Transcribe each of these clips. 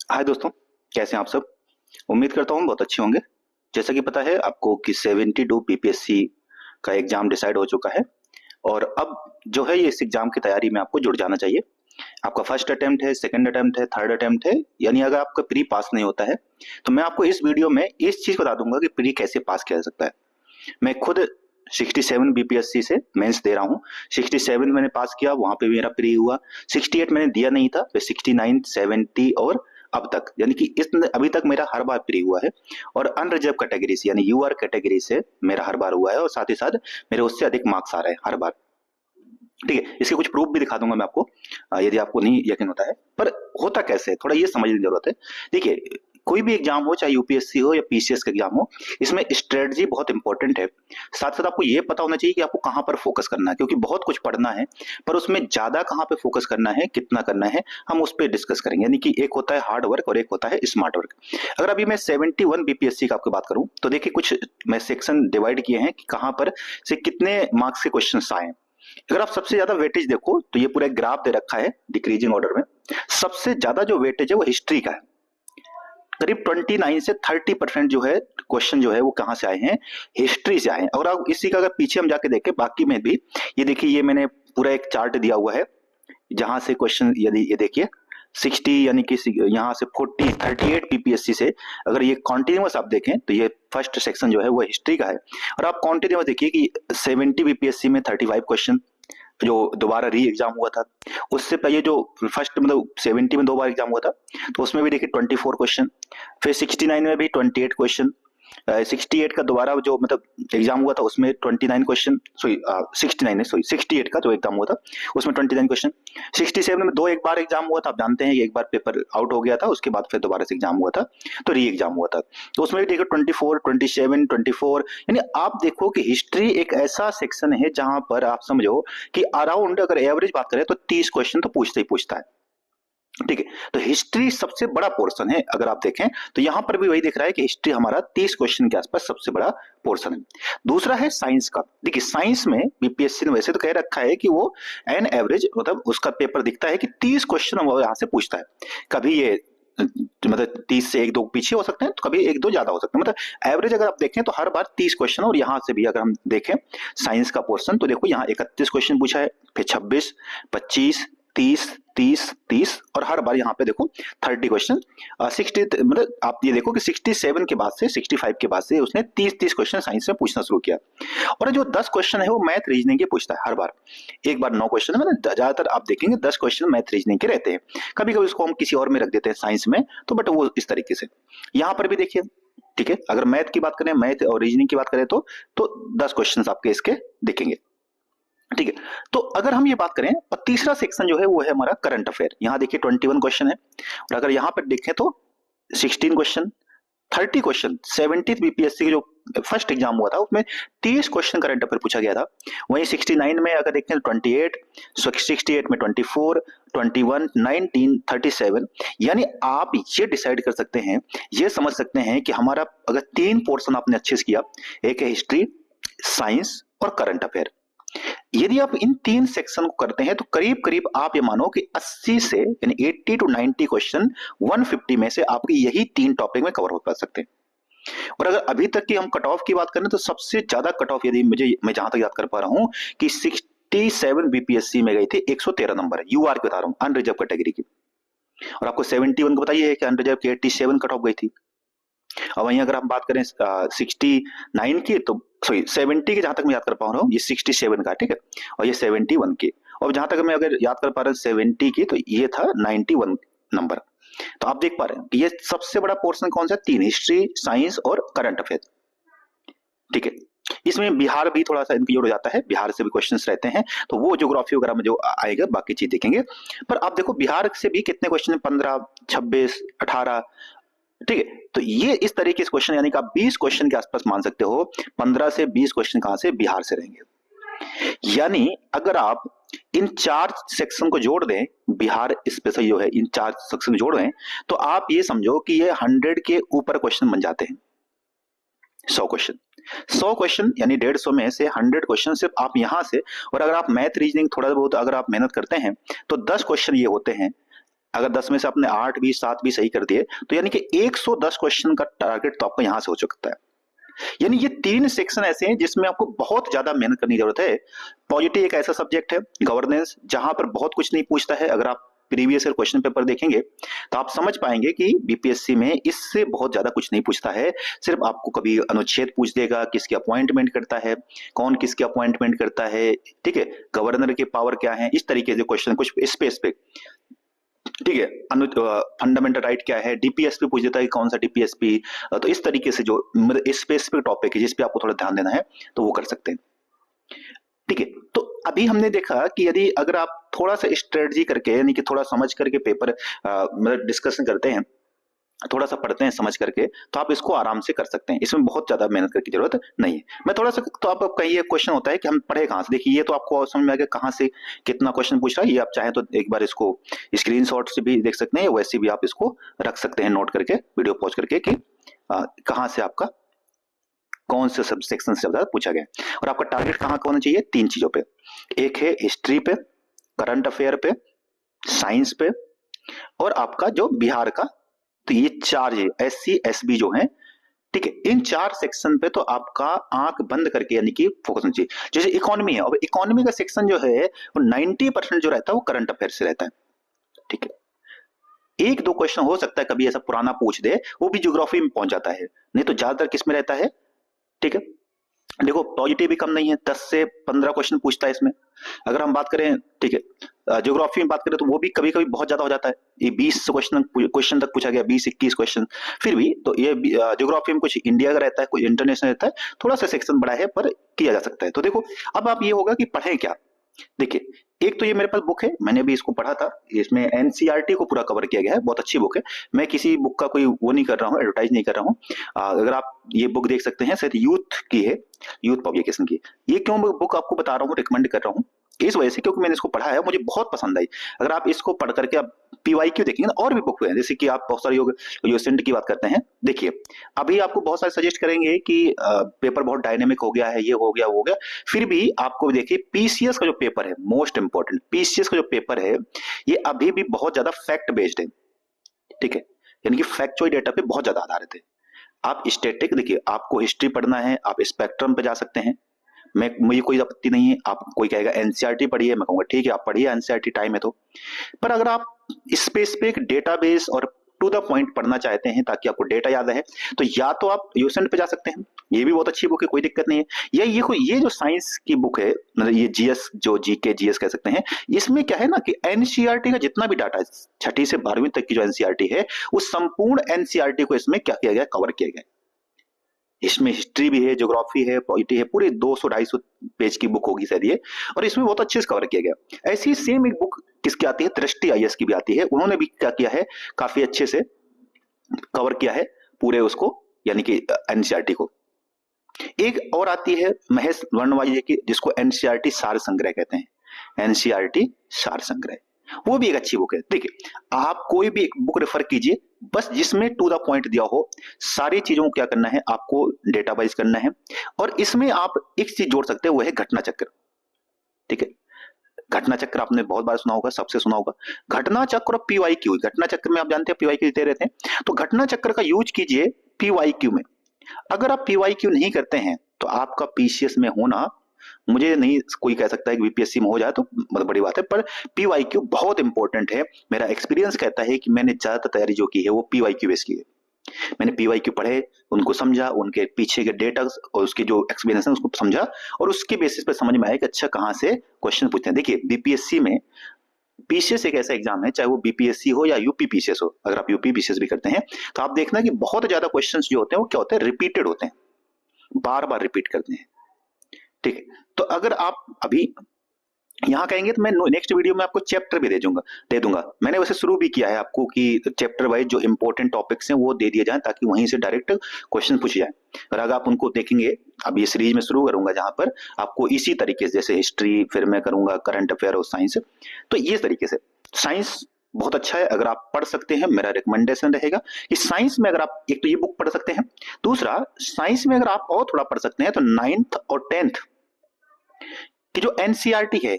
हाय दोस्तों, कैसे हैं आप सब। उम्मीद करता हूँ बहुत अच्छे होंगे। जैसा कि पता है आपको कि 72 बीपीएससी का एग्जाम डिसाइड हो चुका है और अब जो है ये इस एग्जाम की तैयारी में आपको जुट जाना चाहिए। आपका फर्स्ट अटेम्प्ट है, सेकंड अटेम्प्ट है, थर्ड अटेम्प्ट है, यानी अगर आपका प्री पास नहीं होता है तो मैं आपको इस वीडियो में इस चीज बता दूंगा कि प्री कैसे पास किया जा सकता है। मैं खुद 67 बीपीएससी से मेंस दे रहा हूँ। 67 मैंने पास किया, वहां पे भी मेरा प्री हुआ। 68 मैंने दिया नहीं था, फिर 69, 70 और अब तक, यानी कि इस अभी तक मेरा हर बार प्री हुआ है। और अनरिजर्व कैटेगरी से यानी यूआर कैटेगरी से मेरा हर बार हुआ है और साथ ही साथ मेरे उससे अधिक मार्क्स आ रहे हैं हर बार। ठीक है, इसके कुछ प्रूफ भी दिखा दूंगा मैं आपको, यदि आपको नहीं यकीन होता है। पर होता कैसे है थोड़ा ये समझने की जरूरत है। देखिए, कोई भी एग्जाम हो, चाहे यूपीएससी हो या पीसीएस का एग्जाम हो, इसमें स्ट्रेटजी बहुत इंपॉर्टेंट है। साथ साथ आपको ये पता होना चाहिए कि आपको कहाँ पर फोकस करना है, क्योंकि बहुत कुछ पढ़ना है पर उसमें ज्यादा कहाँ पे फोकस करना है, कितना करना है, हम उस पर डिस्कस करेंगे। यानी कि एक होता है हार्ड वर्क और एक होता है स्मार्ट वर्क। अगर अभी मैं 71 बीपीएससी का आपको बात करूं तो देखिए कुछ मैं सेक्शन डिवाइड किए हैं कि कहाँ पर से कितने मार्क्स के क्वेश्चन आए। अगर आप सबसे ज्यादा वेटेज देखो तो ये पूरा एक ग्राफ दे रखा है डिक्रीजिंग ऑर्डर में। सबसे ज्यादा जो वेटेज है वो हिस्ट्री का है। करीब 29 से 30% जो है क्वेश्चन जो है वो कहां से आए हैं, हिस्ट्री से आए हैं। और अब इसी का अगर पीछे हम जाके देखें बाकी में भी, ये देखिए ये मैंने पूरा एक चार्ट दिया हुआ है जहां से क्वेश्चन, यदि ये देखिए 60 यानी कि यहाँ से 38 बीपीएससी से अगर ये कॉन्टिन्यूस आप देखें तो ये फर्स्ट सेक्शन जो है वो हिस्ट्री का है। और आप कॉन्टिन्यूस देखिए कि 70 बीपीएससी में 35 क्वेश्चन जो दोबारा री एग्जाम हुआ था, उससे पहले जो फर्स्ट मतलब 70 में दो बार एग्जाम हुआ था तो उसमें भी देखिए 24 क्वेश्चन, फिर 69 में भी 28 क्वेश्चन, 68 का दोबारा जो मतलब एग्जाम हुआ था उसमें 29 क्वेश्चन, सॉरी 69 नहीं सॉरी 68 का जो एग्जाम हुआ था उसमें 29 क्वेश्चन। 67 में दो एक बार एग्जाम हुआ था, आप जानते हैं कि एक बार पेपर आउट हो गया था, उसके बाद फिर दोबारा से एग्जाम हुआ था तो री एग्जाम हुआ था। तो उसमें भी देखो 24, 27, 24, यानी आप देखो कि हिस्ट्री एक ऐसा सेक्शन है जहां पर आप समझो कि अराउंड अगर एवरेज बात करें तो 30 क्वेश्चन तो पूछता ही पूछता है। ठीक है, तो हिस्ट्री सबसे बड़ा पोर्शन है। अगर आप देखें तो यहां पर भी वही दिख रहा है कि हिस्ट्री हमारा 30 क्वेश्चन के आसपास सबसे बड़ा पोर्शन है। दूसरा है साइंस का। देखिए साइंस में बीपीएससी ने वैसे तो कह रखा है कि वो एन एवरेज मतलब उसका पेपर दिखता है कि 30 क्वेश्चन वो यहां से पूछता है। कभी ये मतलब 30 से एक दो पीछे हो सकते हैं तो कभी एक दो ज्यादा हो सकते हैं, मतलब एवरेज अगर आप देखें तो हर बार 30 क्वेश्चन। और यहां से भी अगर हम देखें साइंस का पोर्शन तो देखो यहाँ 31 क्वेश्चन पूछा है, फिर 26, 25, 30, 30, 30 और हर बार यहाँ पे देखो 30 क्वेश्चन। 60 मतलब आप ये देखो कि 67 के बाद से 65 के बाद से उसने 30 क्वेश्चन साइंस में पूछना शुरू किया। और जो 10 क्वेश्चन है वो मैथ रीजनिंग के पूछता है हर बार। एक बार 9 क्वेश्चन है, मतलब ज्यादातर आप देखेंगे 10 क्वेश्चन मैथ रीजनिंग के रहते हैं। कभी कभी उसको हम किसी और में रख देते हैं साइंस में, तो बट वो इस तरीके से यहाँ पर भी देखिए। ठीक है, अगर मैथ की बात करें, मैथ और रीजनिंग की बात करें तो 10 क्वेश्चन आपके इसके दिखेंगे। ठीक है, तो अगर हम ये बात करें और तीसरा सेक्शन जो है वो है हमारा करंट अफेयर। यहाँ देखिए 21 क्वेश्चन है और अगर यहाँ पर देखें तो 16 क्वेश्चन, 30 क्वेश्चन। 70 बीपीएससी के जो फर्स्ट एग्जाम हुआ था उसमें 30 क्वेश्चन करंट अफेयर पूछा गया था। वहीं 69 में अगर देखें तो 28, 68 में 24, 21, 19, 37। यानी आप ये डिसाइड कर सकते हैं, ये समझ सकते हैं कि हमारा अगर 3 पोर्शन आपने अच्छे से किया, एक है हिस्ट्री, साइंस और करंट अफेयर। यदि आप इन 3 सेक्शन को करते हैं तो करीब करीब आप ये मानो कि 80 से यानी 80 टू 90 क्वेश्चन 150 में से आपके यही 3 टॉपिक में कवर हो पा सकते हैं। और अगर अभी तक की हम कट ऑफ की बात करें तो सबसे ज्यादा कट ऑफ यदि मैं जहां तक याद कर पा रहा हूं कि 67 बीपीएससी में गई थी 113 नंबर है, यूआर की बता रहा हूं, अनरिजर्व कैटेगरी की। और आपको 71 को बताइए कि अनरिजर्व की 87 कट ऑफ गई थी। और वहीं अगर हम बात करें 69 की तो सॉरी 70 की, जहां तक मैं याद कर पा रहा हूँ ये 67 का, ठीक है, और ये 71 की। और जहां तक मैं अगर याद कर पा रहा हूँ 70 की तो ये था 91 नंबर। तो आप देख पा रहे हैं कि ये सबसे बड़ा पोर्शन कौन सा, 3, हिस्ट्री, साइंस और करंट अफेयर। ठीक है, इसमें बिहार भी थोड़ा सा इंक्लूड हो जाता है, बिहार से भी क्वेश्चंस रहते हैं तो वो ज्योग्राफी वगैरह में जो आएगा बाकी चीज देखेंगे। पर आप देखो बिहार से भी कितने क्वेश्चन, 15, 26, 18। ठीक है, तो ये इस तरीके से क्वेश्चन, यानी कि आप 20 क्वेश्चन के आसपास मान सकते हो। 15 से 20 क्वेश्चन कहां से, बिहार से रहेंगे। यानी अगर आप इन 4 सेक्शन को जोड़ दें, बिहार स्पेशल जो है इन 4 सेक्शन जोड़ दें तो आप ये समझो कि ये 100 के ऊपर क्वेश्चन बन जाते हैं। 100 क्वेश्चन, 100 क्वेश्चन यानी 150 में से 100 क्वेश्चन सिर्फ आप यहां से। और अगर आप मैथ रीजनिंग थोड़ा बहुत अगर आप मेहनत करते हैं तो 10 क्वेश्चन ये होते हैं अगर 10 में से आपने 8 भी 7 भी सही कर दिए तो यानी कि 110 क्वेश्चन का टारगेट तो आपका यहां से हो सकता है। यानी ये 3 सेक्शन ऐसे हैं जिसमें आपको बहुत ज्यादा मेहनत करने की जरूरत है। पॉलिटी एक ऐसा सब्जेक्ट है, गवर्नेंस, जहां पर बहुत कुछ नहीं पूछता है। अगर आप प्रीवियस ईयर क्वेश्चन पेपर देखेंगे तो आप समझ पाएंगे कि बीपीएससी में इससे बहुत ज्यादा कुछ नहीं पूछता है। सिर्फ आपको कभी अनुच्छेद पूछ देगा, किसकी अपॉइंटमेंट करता है, कौन किसकी अपॉइंटमेंट करता है, ठीक है, गवर्नर के पावर क्या है, इस तरीके से क्वेश्चन कुछ स्पेसिफिक, ठीक है, फंडामेंटल राइट क्या है, डीपीएसपी पूछ देता है कि कौन सा डीपीएसपी। तो इस तरीके से जो स्पेसिफिक टॉपिक है जिस पे आपको थोड़ा ध्यान देना है तो वो कर सकते हैं, ठीक है। तो अभी हमने देखा कि यदि अगर आप थोड़ा सा स्ट्रेटजी करके यानी कि थोड़ा समझ करके पेपर मतलब डिस्कशन करते हैं, थोड़ा सा पढ़ते हैं समझ करके, तो आप इसको आराम से कर सकते हैं। इसमें बहुत ज्यादा मेहनत करने की जरूरत नहीं है। मैं थोड़ा सा, तो आप कहीं ये क्वेश्चन होता है कि हम पढ़े कहाँ से, देखिए ये तो आपको समझ में आ गया कहाँ से कितना क्वेश्चन पूछ रहा है। ये आप चाहें तो एक बार इसको स्क्रीनशॉट से भी देख सकते हैं, वैसे भी आप इसको रख सकते हैं नोट करके, वीडियो पॉज करके, कि कहाँ से आपका कौन से सब सेक्शन से ज्यादा पूछा गया। और आपका टारगेट कहाँ का होना चाहिए, 3 चीजों पे। एक है हिस्ट्री पे, करंट अफेयर पे, साइंस पे, और आपका जो बिहार का। तो ये 4 SC SB जो है, ठीक है, इन 4 सेक्शन पे तो आपका आंख बंद करके यानी कि फोकस होना चाहिए। जैसे इकोनॉमी है, और इकोनॉमी का सेक्शन जो है वो 90% जो रहता है वो करंट अफेयर से रहता है, ठीक है। 1-2 क्वेश्चन हो सकता है कभी ऐसा पुराना पूछ दे, वो भी ज्योग्राफी में पहुंच जाता है, नहीं तो ज्यादातर किस में रहता है, ठीक है। देखो पॉजिटिव भी कम नहीं है, 10 से 15 क्वेश्चन पूछता है इसमें। अगर हम बात करें, ठीक है, ज्योग्राफी में बात करें तो वो भी कभी कभी बहुत ज्यादा हो जाता है, ये 20 क्वेश्चन तक पूछा गया, 20-21 क्वेश्चन। फिर भी तो ये ज्योग्राफी में कुछ इंडिया का रहता है, कुछ इंटरनेशनल रहता है, थोड़ा सा सेक्शन बड़ा है पर किया जा सकता है। तो देखो अब आप ये होगा कि पढ़ें क्या। देखिए एक तो ये मेरे पास बुक है, मैंने भी इसको पढ़ा था, इसमें एनसीईआरटी को पूरा कवर किया गया है, बहुत अच्छी बुक है। मैं किसी बुक का कोई वो नहीं कर रहा हूँ, एडवर्टाइज नहीं कर रहा हूँ। अगर आप ये बुक देख सकते हैं, शायद यूथ की है, यूथ पब्लिकेशन की। ये क्यों बुक आपको बता रहा हूँ, रिकमेंड कर रहा हूँ, इस वजह से क्योंकि मैंने इसको पढ़ा है, मुझे बहुत पसंद आई। अगर आप इसको पढ़ करके आप पीवाईक्यू देखेंगे ना, और भी बुक है, जैसे कि आप बहुत सारे योसेंट की बात करते हैं, देखिए अभी आपको बहुत सारे सजेस्ट करेंगे कि पेपर बहुत डायनेमिक हो गया है, ये हो गया वो हो गया। फिर भी आपको देखिए पीसीएस का जो पेपर है, मोस्ट इंपॉर्टेंट पीसीएस का जो पेपर है, ये अभी भी बहुत ज्यादा फैक्ट बेस्ड है, ठीक है, यानी कि फैक्चुअल डेटा पे बहुत ज्यादा आधारित है। आप स्टैटिक, देखिए आपको हिस्ट्री पढ़ना है, आप स्पेक्ट्रम पे जा सकते हैं, मुझे कोई आपत्ति नहीं है। आप कोई कहेगा एनसीईआरटी पढ़िए, मैं कहूंगा ठीक है आप पढ़िए एनसीईआरटी, टाइम है तो। पर अगर आप स्पेसिफिक डेटाबेस और टू द पॉइंट पढ़ना चाहते हैं ताकि आपको डेटा याद रहे, तो या तो आप यूसेंट पे जा सकते हैं, ये भी बहुत अच्छी बुक है, कोई दिक्कत नहीं है। या ये जो साइंस की बुक है, मतलब ये जीएस, जो जीके जीएस कह सकते हैं, इसमें क्या है ना कि एनसीईआरटी का जितना भी डाटा है, 6ठी से 12वीं तक की जो एनसीईआरटी है, उस संपूर्ण एनसीईआरटी को इसमें क्या किया गया, कवर किया गया। इसमें हिस्ट्री भी है, ज्योग्राफी है, पॉलिटी है, पूरे 200-250 पेज की बुक होगी शायद ये, और इसमें बहुत अच्छे से कवर किया गया। ऐसी सेम एक बुक किसकी आती है, दृष्टि आईएएस की भी आती है, उन्होंने भी क्या किया है, काफी अच्छे से कवर किया है पूरे उसको, यानी कि एनसीईआरटी को। एक और आती है महेश वर्णवाजी की, जिसको एनसीईआरटी सार संग्रह कहते हैं, एनसीईआरटी सार संग्रह, वो भी एक अच्छी बुक है। देखिए आप कोई भी एक बुक रेफर कीजिए, बस जिसमें टू द पॉइंट दिया हो, सारी चीजों को क्या करना है, आपको डेटाबाइज करना है। और इसमें आप एक चीज जोड़ सकते हैं, वो है घटना चक्र, ठीक है। घटना चक्र आपने बहुत बार सुना होगा, सबसे सुना होगा घटना चक्र और पीवाईक्यू। घटना चक्र में आप जानते हैं पीवाईक्यू देते रहते हैं, तो घटना चक्र का यूज कीजिए पीवाईक्यू में। अगर आप पीवाईक्यू नहीं करते हैं तो आपका पीसीएस में होना, मुझे नहीं कोई कह सकता है कि बीपीएससी में हो जाए तो मतलब बड़ी बात है, पर पीवाईक्यू बहुत इंपॉर्टेंट है। मेरा एक्सपीरियंस कहता है कि मैंने ज्यादातर तैयारी जो की है वो पीवाईक्यू बेस की है। मैंने पीवाईक्यू पढ़े, उनको समझा, उनके पीछे के डेटा और उसके जो एक्सप्लेनेशन उसको समझा, और उसके बेसिस पे समझ में आया कि अच्छा कहां से क्वेश्चन पूछते हैं। देखिए बीपीएससी में पीसीएस एक ऐसा एग्जाम है, चाहे वो बीपीएससी हो या यूपी पीसीएस हो, अगर आप यूपी पीसीएस भी करते हैं तो आप देखना कि बहुत ज्यादा क्वेश्चन जो होते हैं वो क्या होते हैं, रिपीटेड होते हैं, बार बार रिपीट करते हैं, ठीक है। तो अगर आप अभी यहाँ कहेंगे तो मैं नेक्स्ट वीडियो में आपको चैप्टर भी दे दूंगा। मैंने वैसे शुरू भी किया है आपको कि चैप्टर वाइज जो इंपॉर्टेंट टॉपिक्स हैं वो दे दिए जाएं, ताकि वहीं से डायरेक्ट क्वेश्चन पूछे जाए। और अगर आप उनको देखेंगे, अब ये सीरीज में शुरू करूंगा जहां पर आपको इसी तरीके से, जैसे हिस्ट्री, फिर मैं करूंगा करंट अफेयर और साइंस, तो ये तरीके से। साइंस बहुत अच्छा है, अगर आप पढ़ सकते हैं, मेरा रिकमेंडेशन रहेगा कि साइंस में अगर आप एक तो ये बुक पढ़ सकते हैं, दूसरा साइंस में अगर आप और थोड़ा पढ़ सकते हैं तो 9th और 10th की जो एनसीईआरटी है,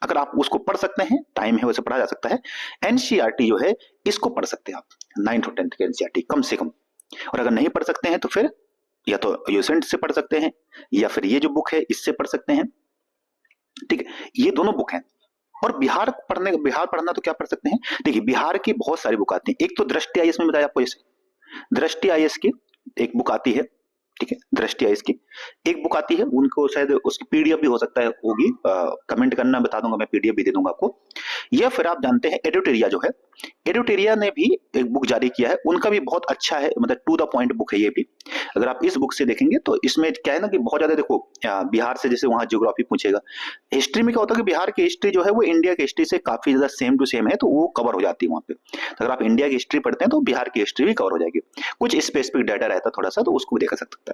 अगर आप उसको पढ़ सकते हैं, टाइम है वैसे पढ़ा जा सकता है। एनसीईआरटी जो है इसको पढ़ सकते हैं आप, 9th और 10th के एनसीईआरटी कम से कम। और अगर नहीं पढ़ सकते हैं तो फिर या तो यूसेंट से पढ़ सकते हैं या फिर ये जो बुक है इससे पढ़ सकते हैं। ठीक है, ये दोनों बुक हैं। और बिहार पढ़ना तो क्या पढ़ सकते हैं, देखिए बिहार की बहुत सारी बुक आती हैं। एक तो दृष्टि आईएएस में बताया आपको, जैसे दृष्टि आईएएस की एक बुक आती है, ठीक है, दृष्टि आईएएस की एक बुक आती है, उनको शायद उसकी पीडीएफ भी हो सकता है होगी, कमेंट करना, बता दूंगा, मैं पीडीएफ भी दे दूंगा आपको। या फिर आप जानते हैं एडुटेरिया जो है, एडुटेरिया ने भी एक बुक जारी किया है, उनका भी बहुत अच्छा है, मतलब टू द पॉइंट बुक है ये भी। अगर आप इस बुक से देखेंगे तो इसमें क्या है ना कि बहुत ज्यादा देखो, बिहार से जैसे वहां ज्योग्राफी पूछेगा, हिस्ट्री में क्या होता है कि बिहार की हिस्ट्री जो है वो इंडिया की हिस्ट्री से काफी ज्यादा सेम टू सेम है, तो वो कवर हो जाती है वहां पे। तो अगर आप इंडिया की हिस्ट्री पढ़ते हैं तो बिहार की हिस्ट्री भी कवर हो जाएगी। कुछ स्पेसिफिक डाटा रहता है थोड़ा सा, तो उसको भी देखा सकता है।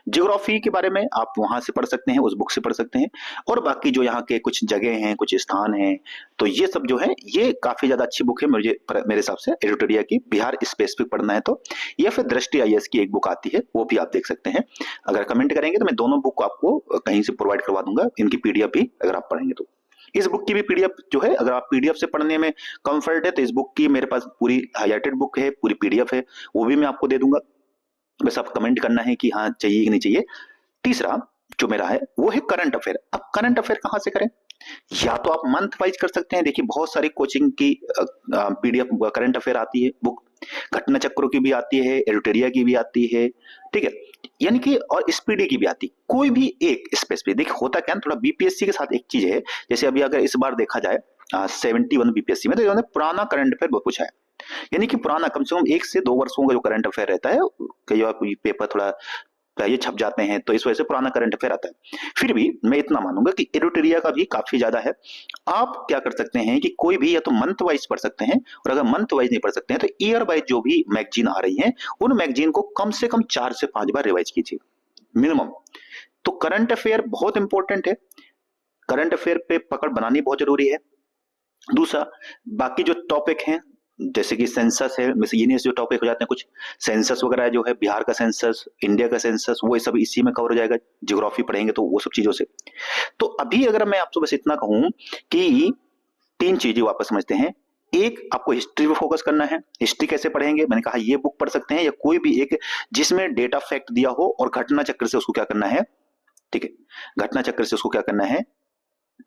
ज्योग्राफी के बारे में आप वहां से पढ़ सकते हैं, उस बुक से पढ़ सकते हैं। और बाकी जो यहाँ के कुछ जगह हैं, कुछ स्थान हैं, तो ये सब जो है ये काफी ज्यादा अच्छी बुक है मेरे हिसाब से, एडिटोरिया की, बिहार स्पेसिफिक पढ़ना है तो। या फिर दृष्टि आईएएस की एक बुक आती है, वो भी आप देख सकते हैं। अगर कमेंट करेंगे तो मैं दोनों बुक आपको कहीं से प्रोवाइड करवा दूंगा, इनकी पीडीएफ भी अगर आप पढ़ेंगे तो। इस बुक की भी पीडीएफ जो है, अगर आप पीडीएफ से पढ़ने में कंफर्ट है तो इस बुक की मेरे पास पूरी हाईलाइटेड बुक है, पूरी पीडीएफ है, वो भी मैं आपको दे दूंगा। बस आप कमेंट करना है कि हाँ चाहिए कि नहीं चाहिए। तीसरा जो मेरा है वो है करंट अफेयर। अब करंट अफेयर कहां से करें, या तो आप मंथ वाइज कर सकते हैं, देखिए बहुत सारी कोचिंग की पीडीएफ करंट अफेयर आती है बुक, घटना चक्रों की भी आती है, एडिटोरिया की भी आती है, ठीक है, यानी कि और स्पीडी की भी आती है। कोई भी एक स्पेसिफिक, देखिए होता क्या है थोड़ा बीपीएससी के साथ एक चीज है, जैसे अभी अगर इस बार देखा जाए 71 बीपीएससी में, तो इन्होंने पुराना करंट अफेयर बहुत पूछा है, यानी कि पुराना कम से कम 1 से 2 वर्षों का जो करंट अफेयर रहता है, कई बार पेपर थोड़ा ये छप जाते हैं तो इस वजह से पुराना करंट अफेयर आता है। फिर भी मैं इतना मानूंगा कि एडिटोरिया का भी काफी ज्यादा है। आप क्या कर सकते हैं कि कोई भी या तो मंथ वाइज पढ़ सकते हैं, और अगर मंथ वाइज नहीं पढ़ सकते हैं तो ईयर वाइज जो भी मैगजीन आ रही है उन मैगजीन को कम से कम 4 से 5 बार रिवाइज कीजिए मिनिमम। तो करंट अफेयर बहुत इंपॉर्टेंट है, करंट अफेयर पे पकड़ बनानी बहुत जरूरी है। दूसरा, बाकी जो टॉपिक हैं जैसे कि सेंसस है, मिसलेनियस जो टॉपिक हो जाते हैं कुछ, सेंसस वगैरह जो है, बिहार का सेंसस, इंडिया का सेंसस, वो सब इसी में कवर हो जाएगा। ज्योग्राफी पढ़ेंगे तो वो सब चीजों से। तो अभी अगर मैं आपसे बस इतना कहूं कि 3 चीजें वापस समझते हैं। एक, आपको हिस्ट्री पे फोकस करना है। हिस्ट्री कैसे पढ़ेंगे, मैंने कहा ये बुक पढ़ सकते हैं, या कोई भी एक जिसमें डेटा फैक्ट दिया हो और घटना चक्र से उसको क्या करना है, ठीक है, घटना चक्र से उसको क्या करना है,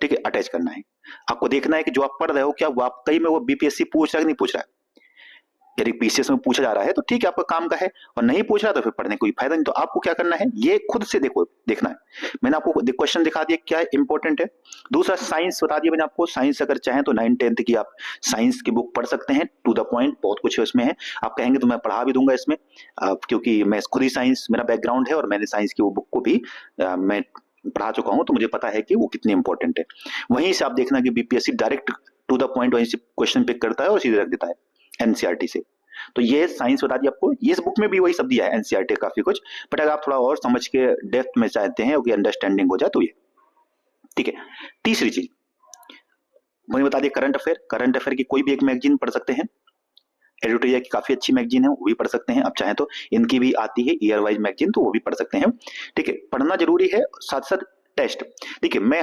ठीक है, अटैच करना है। आपको देखना है कि जो आप पढ़ रहे हो क्या वाकई में वो बीपीएससी पूछ रहा है कि नहीं पूछ रहा है। यदि पीसीएस में पूछा जा रहा है तो ठीक है, आपका काम का है, और नहीं पूछ रहा तो फिर पढ़ने कोई फायदा नहीं। तो आपको क्या करना है, ये खुद से देखना है। मैंने आपको क्वेश्चन दिखा दिया क्या इंपॉर्टेंट है। दूसरा, साइंस बता दिया मैंने आपको। साइंस अगर चाहें तो 9th-10th की आप साइंस की बुक पढ़ सकते हैं, टू द पॉइंट बहुत कुछ है उसमें है। आप कहेंगे तो मैं पढ़ा भी दूंगा इसमें, क्योंकि मैं खुद ही साइंस मेरा बैकग्राउंड है और मैंने साइंस की वो बुक को भी मैं पढ़ा चुका हूं, तो मुझे पता है कि वो कितनी इंपॉर्टेंट है। वहीं से आप देखना कि BPSC direct to the point वहीं से क्वेश्चन पिक करता है और सीधे रख देता है एनसीईआरटी से। तो ये साइंस बता दी आपको, इस बुक में भी वही सब दिया है एनसीईआरटी काफी कुछ, बट अगर आप थोड़ा और समझ के डेप्थ में चाहते हैं कि अंडरस्टैंडिंग हो जाए तो ये ठीक है। तीसरी चीज वही बता दिया, करंट अफेयर की कोई भी एक मैगजीन पढ़ सकते हैं। एडिटोरिया की काफी अच्छी मैगजीन है, वो भी पढ़ सकते हैं। आप चाहें तो इनकी भी आती है ईयर वाइज मैगजीन, तो वो भी पढ़ सकते हैं। ठीक है, पढ़ना जरूरी है। साथ साथ टेस्ट, देखिए मैं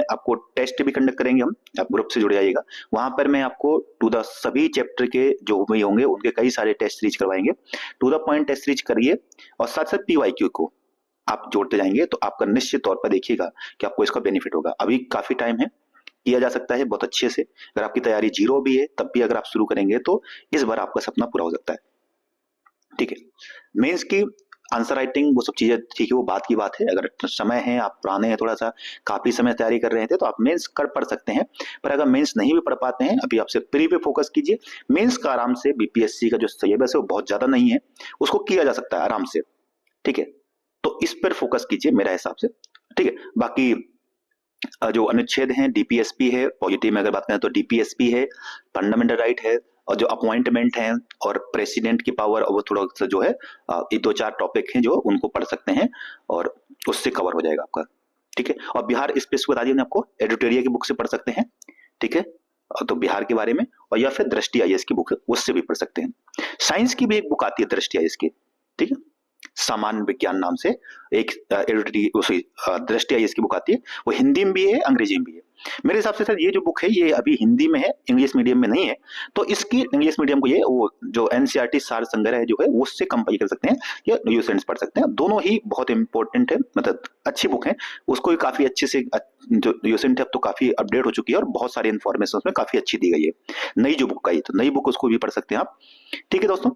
आपको टेस्ट भी कंडक्ट करेंगे, हम आप ग्रुप से जुड़ जाइएगा, वहां पर मैं आपको टू द सभी चैप्टर के जो भी होंगे उनके कई सारे टेस्ट सीरीज करवाएंगे। To the point test series करिए, और साथ साथ पीवाईक्यू को आप जोड़ते जाएंगे तो आपका निश्चित तौर पर देखिएगा कि आपको इसका बेनिफिट होगा। अभी काफी टाइम है, किया जा सकता है बहुत अच्छे से। अगर आपकी तैयारी 0 भी है तब भी अगर आप शुरू करेंगे तो इस बार आपका सपना पूरा हो सकता है। ठीक है, मेंस की आंसर राइटिंग वो सब चीजें ठीक है, वो बात की बात है। अगर समय है, आप पुराने हैं, थोड़ा सा काफी समय तैयारी कर रहे थे, तो आप मेंस कर पढ़ सकते हैं। पर अगर मेंस नहीं भी पढ़ पाते हैं, अभी आपसे प्री पे फोकस कीजिए। मेंस का आराम से बीपीएससी का जो सिलेबस है वो बहुत ज्यादा नहीं है, उसको किया जा सकता है आराम से। ठीक है, तो इस पर फोकस कीजिए मेरा हिसाब से। ठीक है, बाकी जो अनुच्छेद हैं, डीपीएसपी है, पॉलिटी में अगर बात करें तो डीपीएसपी है, फंडामेंटल राइट है, और जो अपॉइंटमेंट है और प्रेसिडेंट की पावर, वो थोड़ा सा जो है ये 2-4 टॉपिक हैं जो उनको पढ़ सकते हैं और उससे कवर हो जाएगा आपका। ठीक है, और बिहार स्पेसिफिक बता दिया आपको, एडिटोरिया की बुक से पढ़ सकते हैं। ठीक है, तो बिहार के बारे में, और या फिर दृष्टि आईएएस की बुक है उससे भी पढ़ सकते हैं। साइंस की भी एक बुक आती है दृष्टि आईएएस की, ठीक है, सामान्य विज्ञान नाम से एक दृष्टि आईएएस की बुक आती है, वो हिंदी में भी है, अंग्रेजी में भी है। मेरे हिसाब से सर ये जो बुक है ये अभी हिंदी में है, इंग्लिश मीडियम में नहीं है, तो इसकी इंग्लिश मीडियम को ये वो जो एनसीईआरटी सार संग्रह जो है वो उससे कंपाइल कर सकते हैं या न्यू स्टूडेंट्स पढ़ सकते हैं। दोनों ही बहुत इंपॉर्टेंट है, मतलब अच्छी बुक है। उसको भी काफी अच्छे से जो यूसेंट अब तो काफी अपडेट हो चुकी है और बहुत सारी इन्फॉर्मेशन उसमें काफी अच्छी दी गई है। नई जो बुक आई तो नई बुक उसको भी पढ़ सकते हैं आप। ठीक है दोस्तों,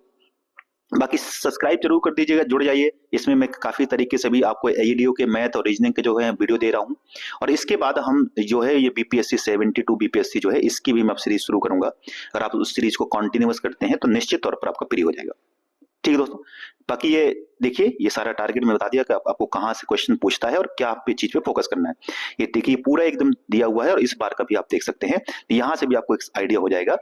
बाकी सब्सक्राइब जरूर कर दीजिएगा, जुड़ जाइए। इसमें मैं काफी तरीके से भी आपको एईडीओ के मैथ और रीजनिंग के जो है वीडियो दे रहा हूँ। और इसके बाद हम जो है ये बीपीएससी 72 बीपीएससी जो है इसकी भी मैं सीरीज शुरू करूंगा। अगर आप उस सीरीज को कंटिन्यूअस करते हैं तो निश्चित तौर पर आपका प्री हो जाएगा। ठीक है दोस्तों, बाकी ये देखिए ये सारा टारगेट मैं बता दिया कि आपको कहाँ से क्वेश्चन पूछता है और क्या आप पे चीज पे फोकस करना है। ये देखिए पूरा एकदम दिया हुआ है और इस बार का भी आप देख सकते हैं, यहाँ से भी आपको एक आइडिया हो जाएगा।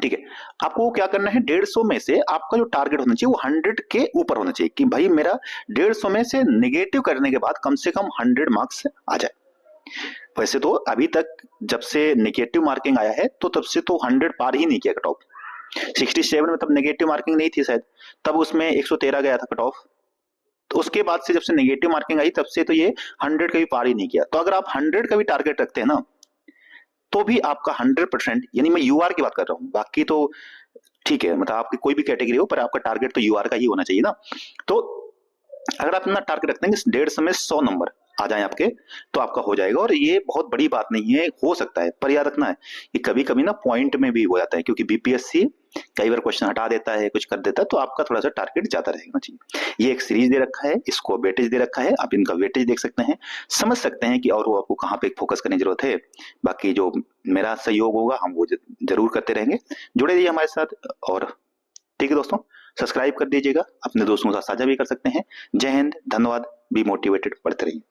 ठीक है, आपको क्या करना है, 150 में से आपका जो टारगेट होना चाहिए वो 100 के ऊपर होना चाहिए कि भाई मेरा 150 में से नेगेटिव करने के बाद कम से कम 100 मार्क्स आ जाए। वैसे तो अभी तक जब से नेगेटिव मार्किंग आया है तो तब से तो 100 पार ही नहीं किया कट ऑफ। 67 में तब नेगेटिव मार्किंग नहीं थी शायद, तब उसमें 113 गया था कट ऑफ। तो उसके बाद से जब से नेगेटिव मार्किंग आई तब से तो ये 100 का भी पार ही नहीं किया। तो अगर आप 100 का भी टारगेट रखते हैं ना तो भी आपका 100%, यानी मैं यूआर की बात कर रहा हूं, बाकी तो ठीक है, मतलब आपकी कोई भी कैटेगरी हो पर आपका टारगेट तो यूआर का ही होना चाहिए ना। तो अगर आप अपना टारगेट रखते हैं 150 में 100 नंबर आ जाए आपके तो आपका हो जाएगा। और ये बहुत बड़ी बात नहीं है, हो सकता है, पर याद रखना है कि कभी कभी ना पॉइंट में भी हो जाता है, क्योंकि बीपीएससी कई बार क्वेश्चन हटा देता है, कुछ कर देता है, तो आपका थोड़ा सा टारगेट ज्यादा रहना चाहिए। ये एक सीरीज दे रखा है, इसको वेटेज दे रखा है, आप इनका वेटेज देख सकते हैं, समझ सकते हैं कि और वो आपको कहाँ पे फोकस करने की जरूरत है। बाकी जो मेरा सहयोग होगा हम वो जरूर करते रहेंगे, जुड़े रहिए हमारे साथ। और ठीक है दोस्तों, सब्सक्राइब कर दीजिएगा, अपने दोस्तों के साथ साझा भी कर सकते हैं। जय हिंद, धन्यवाद, बी मोटिवेटेड, पढ़ते रहिए।